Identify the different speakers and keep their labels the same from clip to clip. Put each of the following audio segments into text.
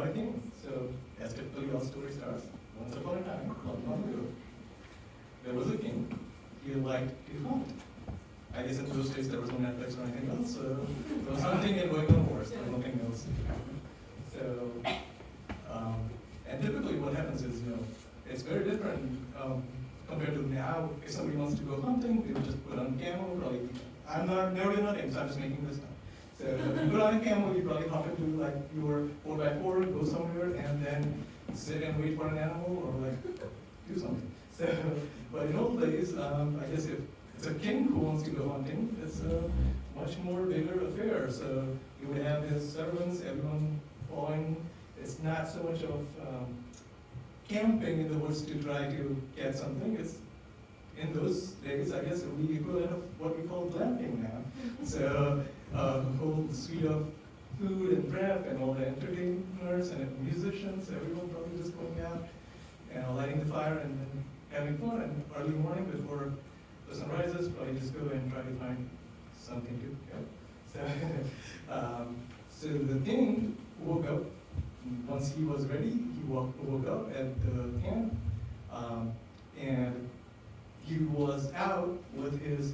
Speaker 1: a king. So as typically all story starts, once upon a time, long, long ago, there was a king. He liked to hunt. I guess in those days there was no Netflix or anything else, so there was hunting and going on horse, there was nothing else. So, and typically what happens is, it's very different compared to now. If somebody wants to go hunting, they would just put on a camel, probably, I'm not, never did nothing, so I'm just making this up. So you put on a camel, you probably hop into like your 4x4, go somewhere, and then sit and wait for an animal or like do something. So, but in old days, I guess if it's a king who wants to go hunting, it's a much more bigger affair. So you would have his servants, everyone following. It's not so much of camping in the woods to try to get something. It's in those days, I guess, we equivalent of what we call glamping now. So a whole suite of food and prep and all the entertainers and musicians, everyone probably just going out and lighting the fire and then having fun. And early morning before the sun rises, probably just go and try to find something to get. So the king woke up. Once he was ready, he woke up at the camp, and he was out with his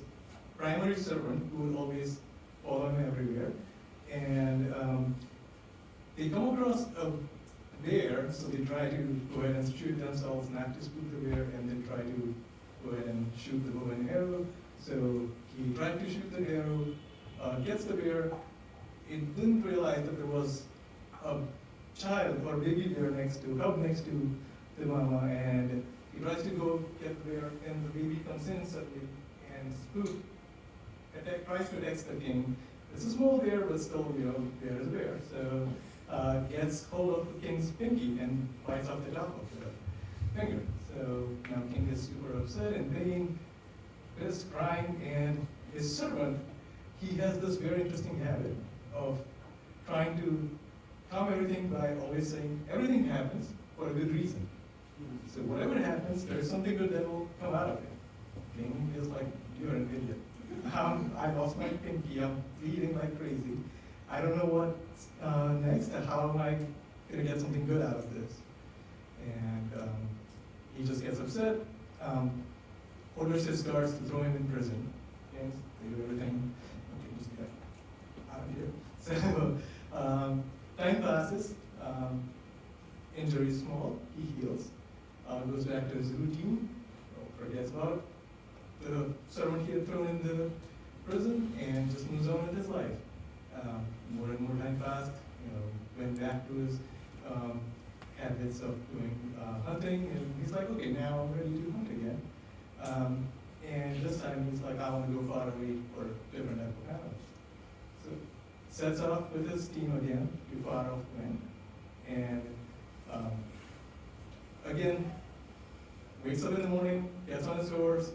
Speaker 1: primary servant, who would always follow him everywhere. And they come across a bear, so they try to go ahead and shoot themselves, not to spook the bear, and then try to go ahead and shoot the bow and arrow. So he tried to shoot the arrow, gets the bear. It didn't realize that there was a child or baby bear next to the mama, and he tries to go get the bear, and the baby comes in suddenly and tries to attack the king. It's a small bear, but still, bear is a bear. So gets hold of the king's pinky and bites off the top of the finger. So now the king is super upset and pain, is crying, and his servant, he has this very interesting habit of trying to calm everything by always saying everything happens for a good reason. So whatever happens, there's something good that will come out of it. King is like, you're an idiot. I lost my pinky, I'm bleeding like crazy. I don't know what's next, and how am I gonna get something good out of this? And he just gets upset, orders his guards to throw him in prison. Kings, they do everything, okay, just get out of here. So time passes, injury is small, he heals, goes back to his routine, forgets about the servant he had thrown in the prison, and just moves on with his life. More and more time passed, went back to his habits of doing hunting, and he's like, okay, now I'm ready to hunt again. And this time he's like, I want to go far away for different type of animals. So sets off with his team again to far off land, and again, wakes up in the morning, gets on his horse,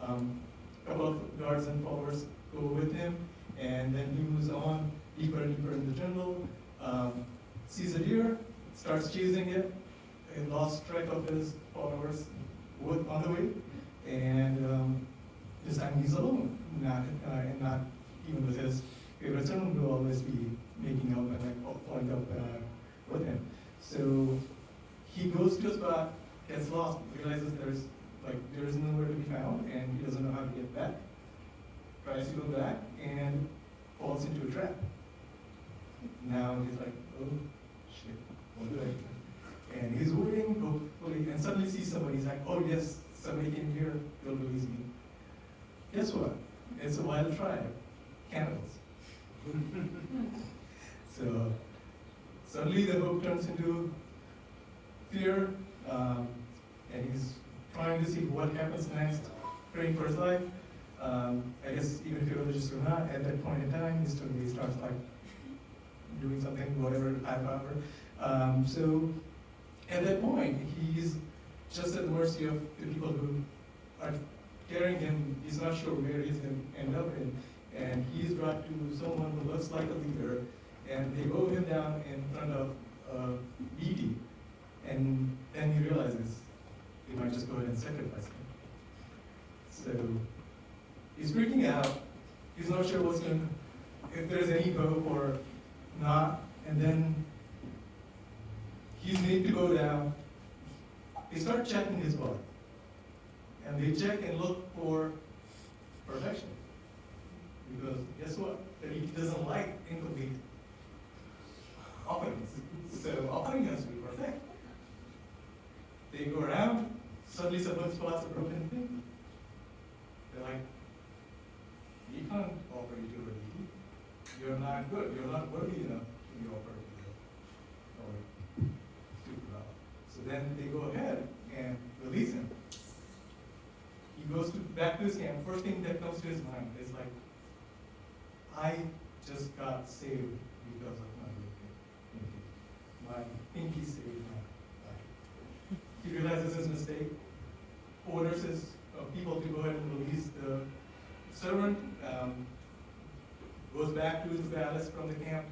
Speaker 1: a couple of guards and followers go with him, and then he moves on deeper and deeper in the jungle, sees a deer, starts chasing it, and lost track of his followers on the way, and this time he's alone, not even with his favorite servant who will always be making up and following up with him. So he goes to a spot, gets lost, realizes there is nowhere to be found, and he doesn't know how to get back. Tries to go back and falls into a trap. Now he's like, oh shit, what do I do? And he's waiting, hopefully, and suddenly sees somebody. He's like, oh yes, somebody came here, they'll release me. Guess what? It's a wild tribe, cannibals. So suddenly the hope turns into fear, and he's trying to see what happens next, praying for his life. I guess even if you're religious or not, at that point in time, he starts like doing something, whatever, high power. So at that point, he's just at the mercy of the people who are carrying him. He's not sure where he's going to end up in. And he's brought to someone who looks like a leader, and they bow him down in front of a deity. And then he realizes he might just go ahead and sacrifice him. So he's freaking out. He's not sure if there's any hope or not. And then these need to go down. They start checking his body. And they check and look for perfection. Because guess what? He doesn't like incomplete offerings. So offering has to be perfect. They go around, suddenly someone spots a broken thing. They're like, we can't offer you to relief. You're not good. You're not worthy enough to be offered to the or stupid about. So then they go ahead and release him. He goes back to his camp. First thing that comes to his mind is like, I just got saved because of my pinky. My pinky saved my life. He realizes his mistake, orders his people to go ahead and release the servant, goes back to his palace from the camp,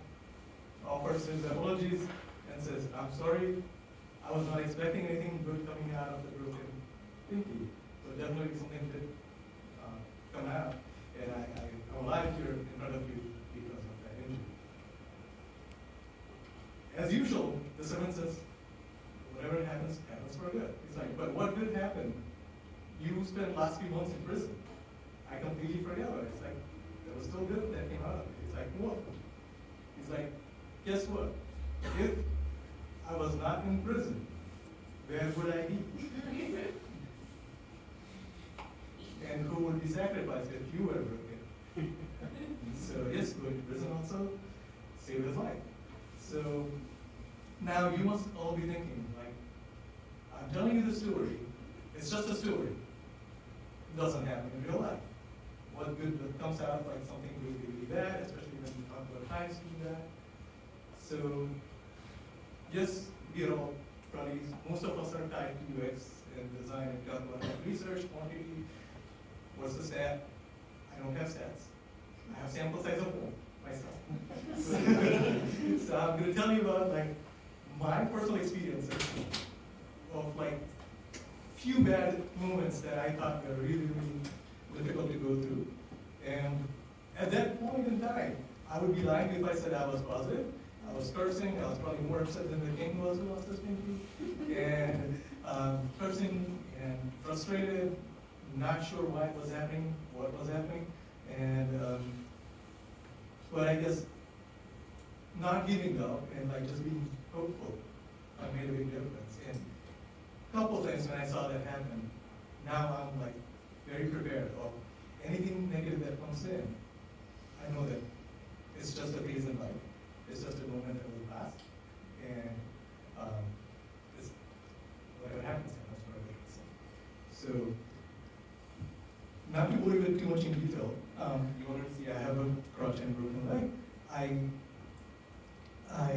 Speaker 1: offers his apologies, and says, I'm sorry, I was not expecting anything good coming out of the broken pinky, but definitely something did come out, and I'm alive here in front of you because of that injury. As usual, the servant says, whatever happens, happens for good. He's like, but what good happened? You spent last few months in prison. I completely forgot about it. It's like, there was still good that came out of it. He's like, what? He's like, guess what? If I was not in prison, where would I be? And who would be sacrificed if you were broken? So yes, going to prison also saved his life. So now you must all be thinking, like, I'm telling you the story, it's just a story. It doesn't happen in real life. What good comes out, like something really, really bad, especially when we talk about times being bad. So yes, we are all probably, most of us are tied to UX and design and talk about research, quantity, what's the stat? I don't have stats. I have sample size of one myself. So I'm going to tell you about like my personal experiences of like few bad moments that I thought were really, really difficult to go through. And at that point in time, I would be lying if I said I was positive. I was cursing. I was probably more upset than the king was who lost his pinky. And cursing and frustrated, not sure why it was happening, what was happening. And but I guess not giving up and like just being hopeful made a big difference. And a couple times when I saw that happen, now I'm like very prepared of anything negative that comes in. I know that it's just a phase in life. It's just a moment that will pass. And it's, whatever happens, happens for a good reason. So, not to go into too much in detail, you already see I have a crutch and broken leg. I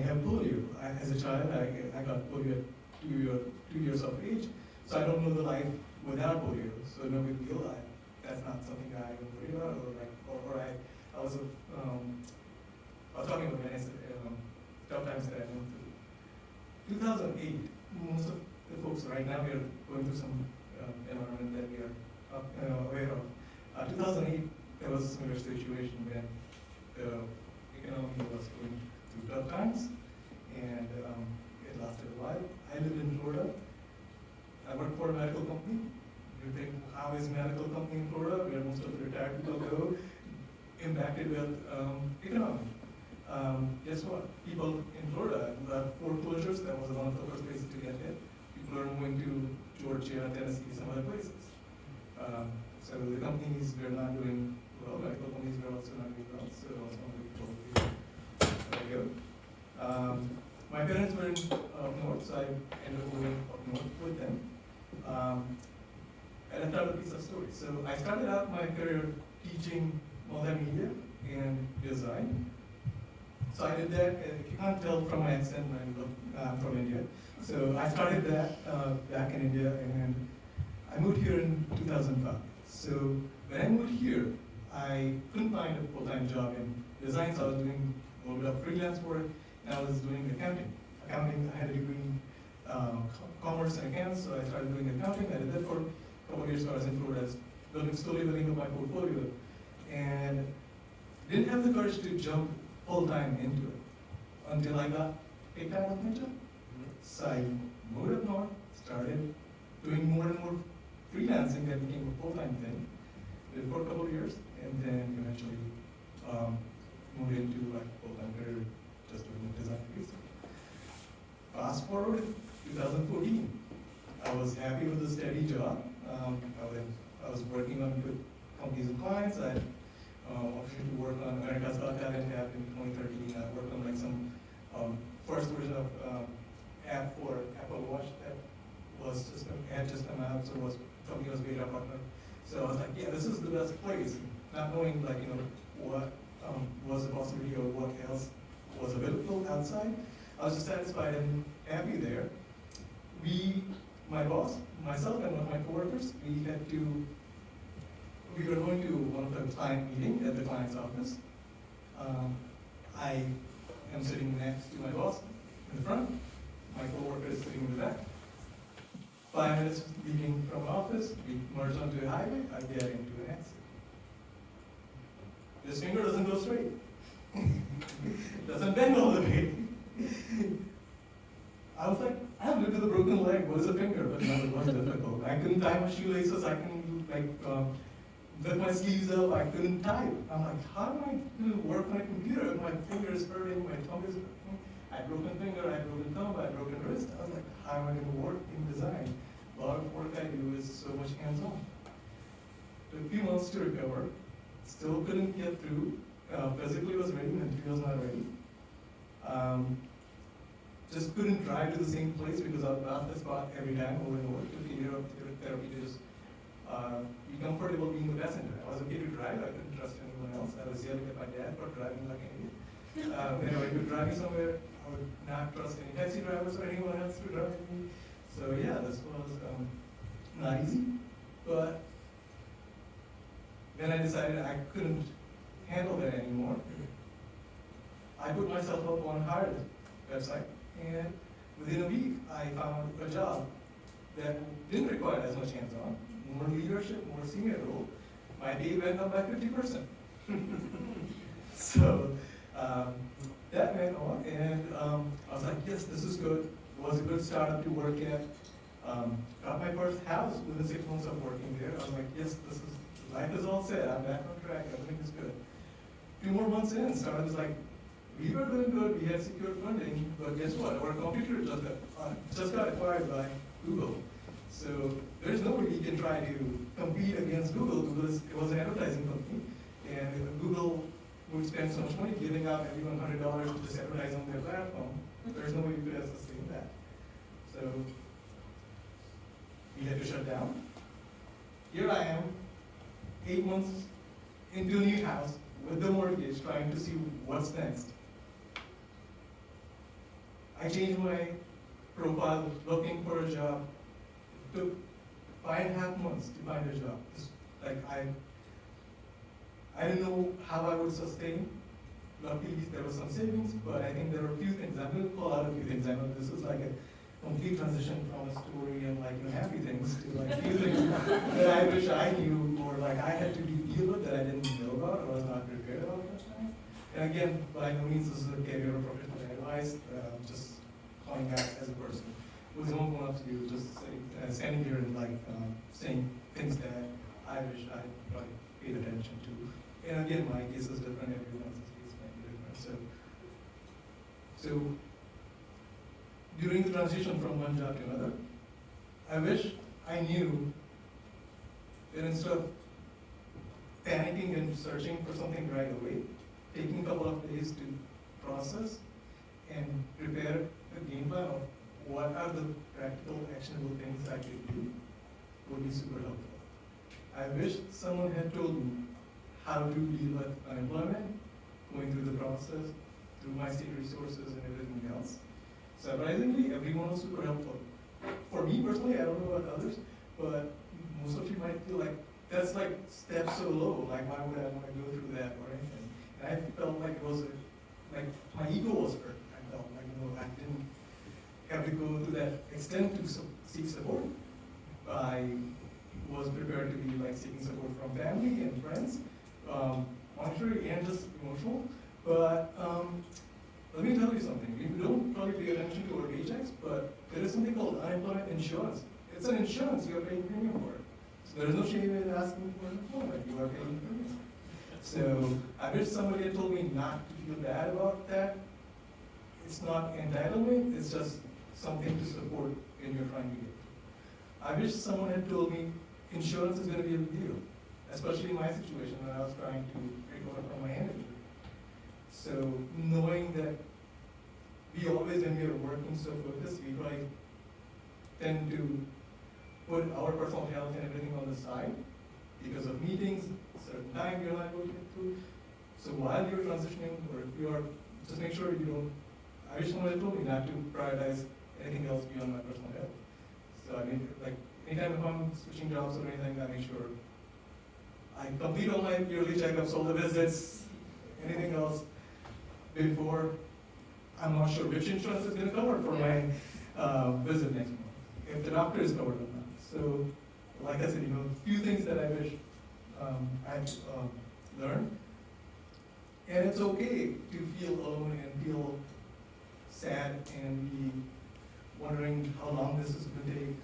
Speaker 1: have polio. As a child, I got polio at 2 years of age, so I don't know the life without polio. So no big deal. That's not something I worry about, or I was talking about when I said tough times that I went through. 2008, most of the folks right now we are going through some environment that we are aware of. 2008, there was a similar situation when the economy was going through tough times, and it lasted a while. I lived in Florida. I worked for a medical company. You think, how is medical company in Florida, where most of the retired people go, impacted with economy? Guess what? People in Florida, the foreclosures, that was one of the first places to get hit. People are moving to Georgia, Tennessee, some other places. So the companies were not doing well, medical companies were also not doing well, so some of the people there you go. My parents were in north, so I ended up moving up north with them. And I started a piece of story. So I started out my career teaching multimedia and design. So I did that, if you can't tell from my accent, I'm from India. So I started that back in India, and I moved here in 2005. So when I moved here, I couldn't find a full-time job in design, so I was doing a little bit of freelance work, and I was doing accounting. I had a degree in commerce and accounts, so I started doing accounting. I did that for a couple of years while I was in Florida, slowly building up my portfolio, and didn't have the courage to jump full-time into it until I got kicked out of my job. So I moved up north, started doing more and more freelancing. That became a full-time thing. Did it for a couple of years, and then eventually moved into like full-time career, just doing design gigs. Fast forward, 2014. I was happy with the steady job. I was working on good companies and clients. I opportunity to work on America's Got Talent app in 2013. I worked on like some first version of app for Apple Watch that had just come out, so company was beta partner. So I was like, yeah, this is the best place. Not knowing like what was the possibility or what else was available outside. I was just satisfied and happy there. My boss, myself and one of my coworkers, we were going to one of the client meeting at the client's office. I am sitting next to my boss in the front. My coworker is sitting in the back. 5 minutes leaving from office, we merge onto a highway, I get into an accident. This finger doesn't go straight. Doesn't bend all the way. I was like, I have lived with a broken leg, what is a finger? But no, it was difficult. I couldn't tie my shoelaces, I couldn't lift my sleeves up, I couldn't type. I'm like, how am I going to work on a computer if my finger is hurting, my thumb is hurting? I had broken finger, I had broken thumb, I had broken wrist. I was like, how am I going to work in design? A lot of work I do is so much hands-on. Took a few months to recover, still couldn't get through. Physically was ready, mentally was not ready. Just couldn't drive to the same place because I would pass the spot every time over and over. Took a year of therapy to just be comfortable being the passenger. I was okay to drive, I couldn't trust anyone else. I was yelling at my dad for driving like an idiot. Whenever he would drive me somewhere, I would not trust any taxi drivers or anyone else to drive me. So yeah, this was not easy. But then I decided I couldn't handle that anymore. I put myself up on Hired website, and within a week I found a job that didn't require as much hands-on, more leadership, more senior role. My day went up by 50%. So that went on, and I was like, yes, this is good. It was a good startup to work at. Got my first house within 6 months of working there. I was like, yes, life is all set. I'm back on track. Everything is good. 2 more months in, startup is like, we were doing good. We had secured funding, but guess what? Our computer just got acquired by Google. So there's no way we can try to compete against Google because it was an advertising company, and Google would spend so much money giving out everyone $100 to just advertise on their platform. There's no way we could sustain that. So we had to shut down. Here I am, 8 months into a new house with the mortgage, trying to see what's next. I changed my profile, looking for a job. It took 5.5 months to find a job. I didn't know how I would sustain. Luckily, there was some savings, but I think there were a few things. I'm going to call out a few things. I know this is like a complete transition from a story and happy things to a few things that I wish I knew, or I had to deal with that I didn't know about or was not prepared about at that time. And again, by no means this is a career or professional advice. Just calling out as a person who's own enough to do, just standing here and saying things that I wish I probably paid attention to. And again, my case is different. Everyone's case might be different. So during the transition from one job to another, I wish I knew that instead of panicking and searching for something right away, taking a couple of days to process and prepare a game plan of what are the practical, actionable things I could do would be super helpful. I wish someone had told me how to deal with unemployment, going through the process, through my state resources and everything else. Surprisingly, everyone was super helpful. For me personally, I don't know about others, but most of you might feel like that's step so low, why would I want to go through that or anything? And I felt like it was my ego was hurt. I felt I didn't have to go to that extent to seek support. I was prepared to be seeking support from family and friends, monetary and just emotional. But let me tell you something. We don't probably pay attention to our paychecks, but there is something called unemployment insurance. It's an insurance, you are paying premium for it. So there is no shame in asking for unemployment, you are paying premium. So I wish somebody had told me not to feel bad about that. It's not entitlement, it's just something to support when you're trying to get. I wish someone had told me insurance is going to be a big deal, especially in my situation when I was trying to recover from my hand injury. So knowing that we always, when we are working so focused, we probably tend to put our personal health and everything on the side because of meetings, certain time you're not able to get through. So while you're transitioning, or if you are, just make sure you don't, I wish someone had told me not to prioritize anything else beyond my personal health. So I mean, like, anytime if I'm switching jobs or anything, I make sure I complete all my yearly checkups, all the visits, anything else before I'm not sure which insurance is going to cover for my visit next month, if the doctor is covered or not. So, like I said, a few things that I wish I'd learned. And it's okay to feel alone and feel sad and be wondering how long this is going to take,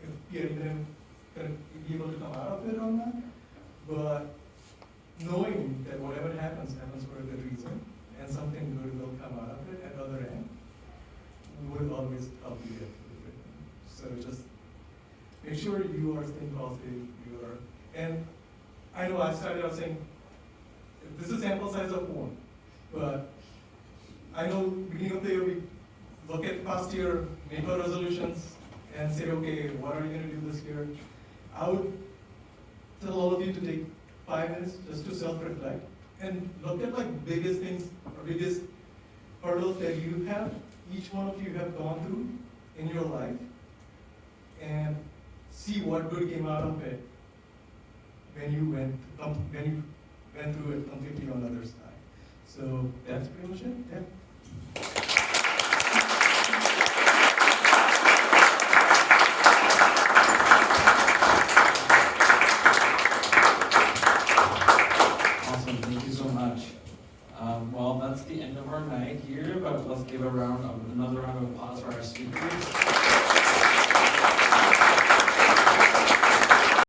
Speaker 1: if you're even going to be able to come out of it or not. But knowing that whatever happens, happens for a good reason, and something good will come out of it at the other end, will always help you get through it. So just make sure you are staying positive, and I know I started out saying, this is sample size of one, but I know beginning of the year we look at past year, make our resolutions, and say, okay, what are you going to do this year? I would tell all of you to take 5 minutes just to self-reflect and look at like biggest things or biggest hurdles that you have, each one of you have gone through in your life, and see what good came out of it when you went through it completely on the other side. So that's pretty much it. Yeah.
Speaker 2: Awesome, thank you so much. Well, that's the end of our night here, but let's give another round of applause for our speakers.